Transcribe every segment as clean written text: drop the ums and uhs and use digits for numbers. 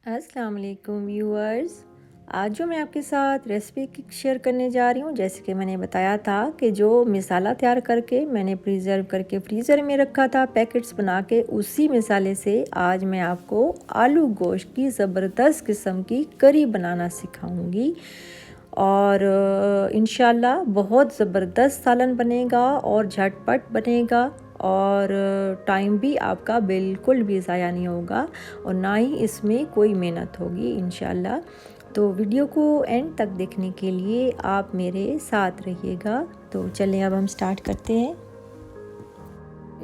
अस्सलाम वालेकुम व्यूअर्स। आज जो मैं आपके साथ रेसिपी शेयर करने जा रही हूँ, जैसे कि मैंने बताया था कि जो मिसाला तैयार करके मैंने प्रिजर्व करके फ्रीज़र में रखा था पैकेट्स बना के, उसी मिसाले से आज मैं आपको आलू गोश्त की ज़बरदस्त किस्म की करी बनाना सिखाऊंगी। और इंशाल्लाह बहुत ज़बरदस्त सालन बनेगा और झटपट बनेगा और टाइम भी आपका बिल्कुल भी ज़ाया नहीं होगा और ना ही इसमें कोई मेहनत होगी इंशाल्लाह। तो वीडियो को एंड तक देखने के लिए आप मेरे साथ रहिएगा। तो चलें अब हम स्टार्ट करते हैं।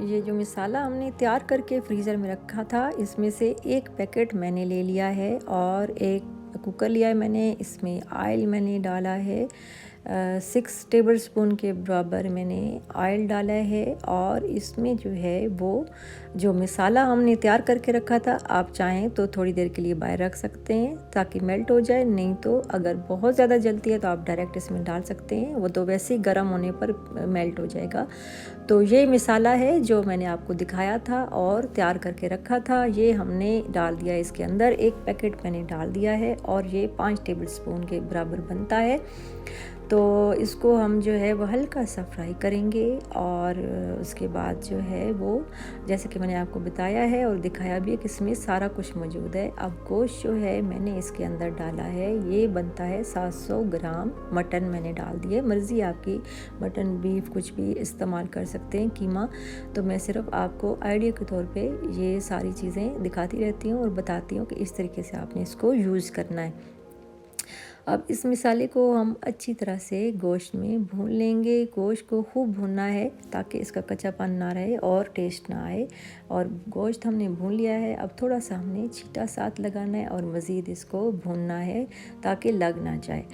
ये जो मिसाला हमने तैयार करके फ्रीज़र में रखा था, इसमें से एक पैकेट मैंने ले लिया है और एक कुकर लिया है मैंने। इसमें ऑयल मैंने डाला है 6 टेबल स्पून के बराबर मैंने ऑयल डाला है। और इसमें जो है वो जो मिसाला हमने तैयार करके रखा था, आप चाहें तो थोड़ी देर के लिए बाहर रख सकते हैं ताकि मेल्ट हो जाए, नहीं तो अगर बहुत ज़्यादा जलती है तो आप डायरेक्ट इसमें डाल सकते हैं, वो तो वैसे ही गर्म होने पर मेल्ट हो जाएगा। तो ये मिसाला है जो मैंने आपको दिखाया था और तैयार करके रखा था, ये हमने डाल दिया इसके अंदर। एक पैकेट मैंने डाल दिया है और ये 5 टेबल स्पून के बराबर बनता है। तो इसको हम जो है वो हल्का सा फ्राई करेंगे और उसके बाद जो है वो, जैसे कि मैंने आपको बताया है और दिखाया भी है कि इसमें सारा कुछ मौजूद है। अब गोश्त जो है मैंने इसके अंदर डाला है, ये बनता है 700 ग्राम। मटन मैंने डाल दिए, मर्ज़ी आपकी, मटन बीफ कुछ भी इस्तेमाल कर सकते हैं, कीमा। तो मैं सिर्फ आपको आइडिया के तौर पे ये सारी चीज़ें दिखाती रहती हूँ और बताती हूँ कि इस तरीके से आपने इसको यूज़ करना है। अब इस मिसाले को हम अच्छी तरह से गोश्त में भून लेंगे। गोश्त को खूब भूनना है ताकि इसका कच्चापन ना रहे और टेस्ट ना आए। और गोश्त हमने भून लिया है, अब थोड़ा सा हमने छींटा साथ लगाना है और मज़ीद इसको भूनना है ताकि लग ना जाए।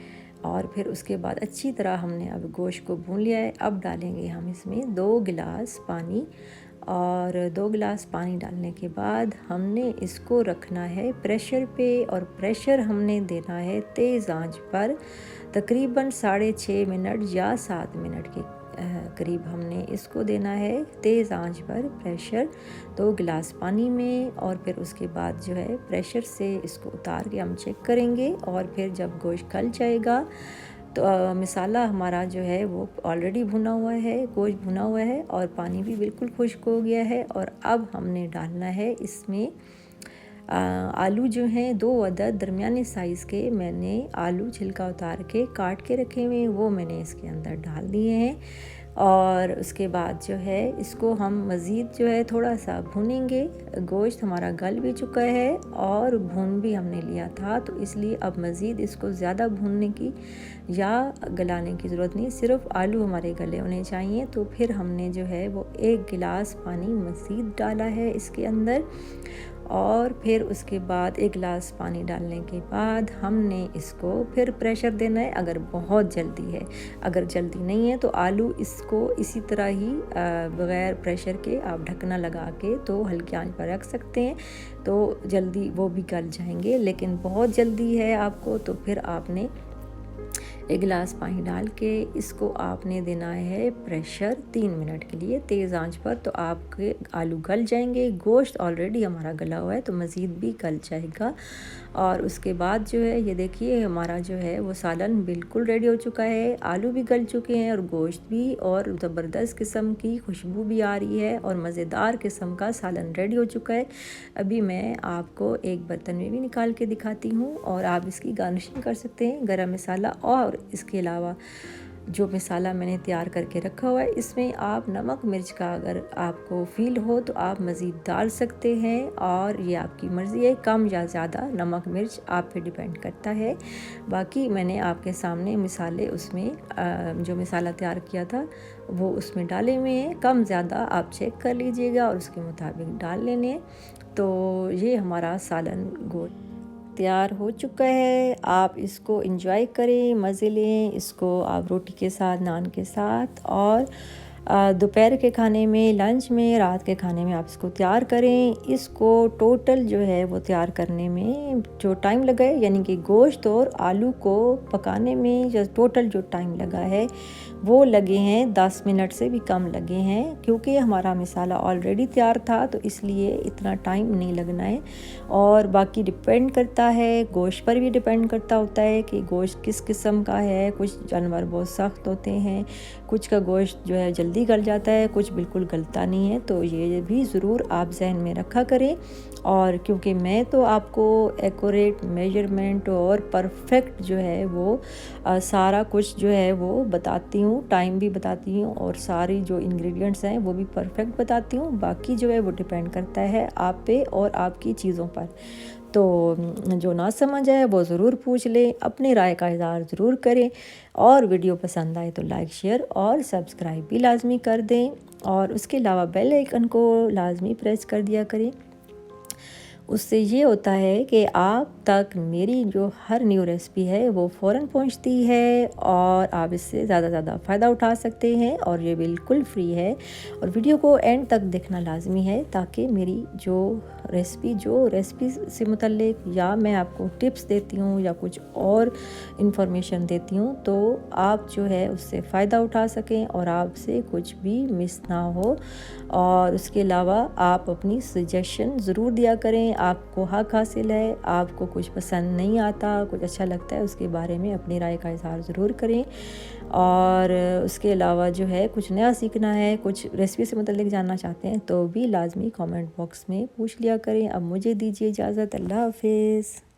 और फिर उसके बाद अच्छी तरह हमने अब गोश्त को भून लिया है। अब डालेंगे हम इसमें 2 गिलास पानी और 2 गिलास पानी डालने के बाद हमने इसको रखना है प्रेशर पे और प्रेशर हमने देना है तेज़ आंच पर। तकरीबन 6.5 मिनट या 7 मिनट के करीब हमने इसको देना है तेज़ आंच पर प्रेशर 2 गिलास पानी में। और फिर उसके बाद जो है प्रेशर से इसको उतार के हम चेक करेंगे और फिर जब गोश्त गल जाएगा तो मिसाला हमारा जो है वो ऑलरेडी भुना हुआ है, गोश्त भुना हुआ है और पानी भी बिल्कुल खुश्क हो गया है। और अब हमने डालना है इसमें आलू जो हैं 2 अदद दरमियाने साइज़ के मैंने आलू छिलका उतार के काट के रखे हुए हैं, वो मैंने इसके अंदर डाल दिए हैं। और उसके बाद जो है इसको हम मज़ीद जो है थोड़ा सा भूनेंगे। गोश्त हमारा गल भी चुका है और भून भी हमने लिया था, तो इसलिए अब मज़ीद इसको ज़्यादा भूनने की या गलाने की ज़रूरत नहीं, सिर्फ आलू हमारे गले होने चाहिए। तो फिर हमने जो है वो 1 गिलास पानी मज़ीद डाला है इसके अंदर। और फिर उसके बाद 1 गिलास पानी डालने के बाद हमने इसको फिर प्रेशर देना है अगर बहुत जल्दी है। अगर जल्दी नहीं है तो आलू इसको इसी तरह ही बग़ैर प्रेशर के आप ढकना लगा के तो हल्की आंच पर रख सकते हैं, तो जल्दी वो भी गल जाएंगे। लेकिन बहुत जल्दी है आपको तो फिर आपने 1 गिलास पानी डाल के इसको आपने देना है प्रेशर 3 मिनट के लिए तेज़ आंच पर, तो आपके आलू गल जाएंगे। गोश्त ऑलरेडी हमारा गला हुआ है तो मज़ीद भी गल जाएगा। और उसके बाद जो है ये देखिए हमारा जो है वो सालन बिल्कुल रेडी हो चुका है, आलू भी गल चुके हैं और गोश्त भी, और ज़बरदस्त किस्म की खुशबू भी आ रही है और मज़ेदार किस्म का सालन रेडी हो चुका है। अभी मैं आपको एक बर्तन में भी निकाल के दिखाती हूँ और आप इसकी गार्निशिंग कर सकते हैं गरम मसाला और इसके अलावा जो मसाला मैंने तैयार करके रखा हुआ है, इसमें आप नमक मिर्च का अगर आपको फ़ील हो तो आप मज़ीद डाल सकते हैं और ये आपकी मर्ज़ी है, कम या ज़्यादा नमक मिर्च आप पे डिपेंड करता है। बाकी मैंने आपके सामने मिसाले उसमें जो मसाला तैयार किया था वो उसमें डाले हुए हैं, कम ज़्यादा आप चेक कर लीजिएगा और उसके मुताबिक डाल लेने हैं। तो ये हमारा सालन गोश्त तैयार हो चुका है। आप इसको एंजॉय करें, मज़े लें, इसको आप रोटी के साथ, नान के साथ और दोपहर के खाने में, लंच में, रात के खाने में आप इसको तैयार करें। इसको टोटल जो है वो तैयार करने में जो टाइम लगा है, यानी कि गोश्त और आलू को पकाने में जो टोटल जो टाइम लगा है वो लगे हैं 10 मिनट से भी कम लगे हैं, क्योंकि हमारा मसाला ऑलरेडी तैयार था तो इसलिए इतना टाइम नहीं लगना है। और बाकी डिपेंड करता है, गोश्त पर भी डिपेंड करता होता है कि गोश्त किस किस्म का है। कुछ जानवर बहुत सख्त होते हैं, कुछ का गोश्त जो है जल्दी गल जाता है, कुछ बिल्कुल गलता नहीं है। तो ये भी ज़रूर आप जहन में रखा करें। और क्योंकि मैं तो आपको एक्यूरेट मेजरमेंट और परफेक्ट जो है वो सारा कुछ जो है वो बताती हूँ, टाइम भी बताती हूँ और सारी जो इंग्रेडिएंट्स हैं वो भी परफेक्ट बताती हूँ। बाकी जो है वो डिपेंड करता है आप पे और आपकी चीज़ों पर। तो जो ना समझ आए वो ज़रूर पूछ लें, अपनी राय का इज़हार ज़रूर करें और वीडियो पसंद आए तो लाइक, शेयर और सब्सक्राइब भी लाजमी कर दें। और उसके अलावा बेल आइकन को लाजमी प्रेस कर दिया करें। उससे ये होता है कि आप तक मेरी जो हर न्यू रेसिपी है वो फ़ौरन पहुंचती है और आप इससे ज़्यादा फ़ायदा उठा सकते हैं। और ये बिल्कुल फ्री है और वीडियो को एंड तक देखना लाजमी है, ताकि मेरी जो रेसिपी से मुतल्लिक या मैं आपको टिप्स देती हूँ या कुछ और इंफॉर्मेशन देती हूँ तो आप जो है उससे फ़ायदा उठा सकें और आपसे कुछ भी मिस ना हो। और उसके अलावा आप अपनी सजेशन ज़रूर दिया करें, आपको हक हासिल है। आपको कुछ पसंद नहीं आता, कुछ अच्छा लगता है, उसके बारे में अपनी राय का इज़हार ज़रूर करें। और उसके अलावा जो है कुछ नया सीखना है, कुछ रेसिपी से मुतल्लिक जानना चाहते हैं तो भी लाजमी कमेंट बॉक्स में पूछ लिया करें। अब मुझे दीजिए इजाज़त। अल्लाह हाफिज़।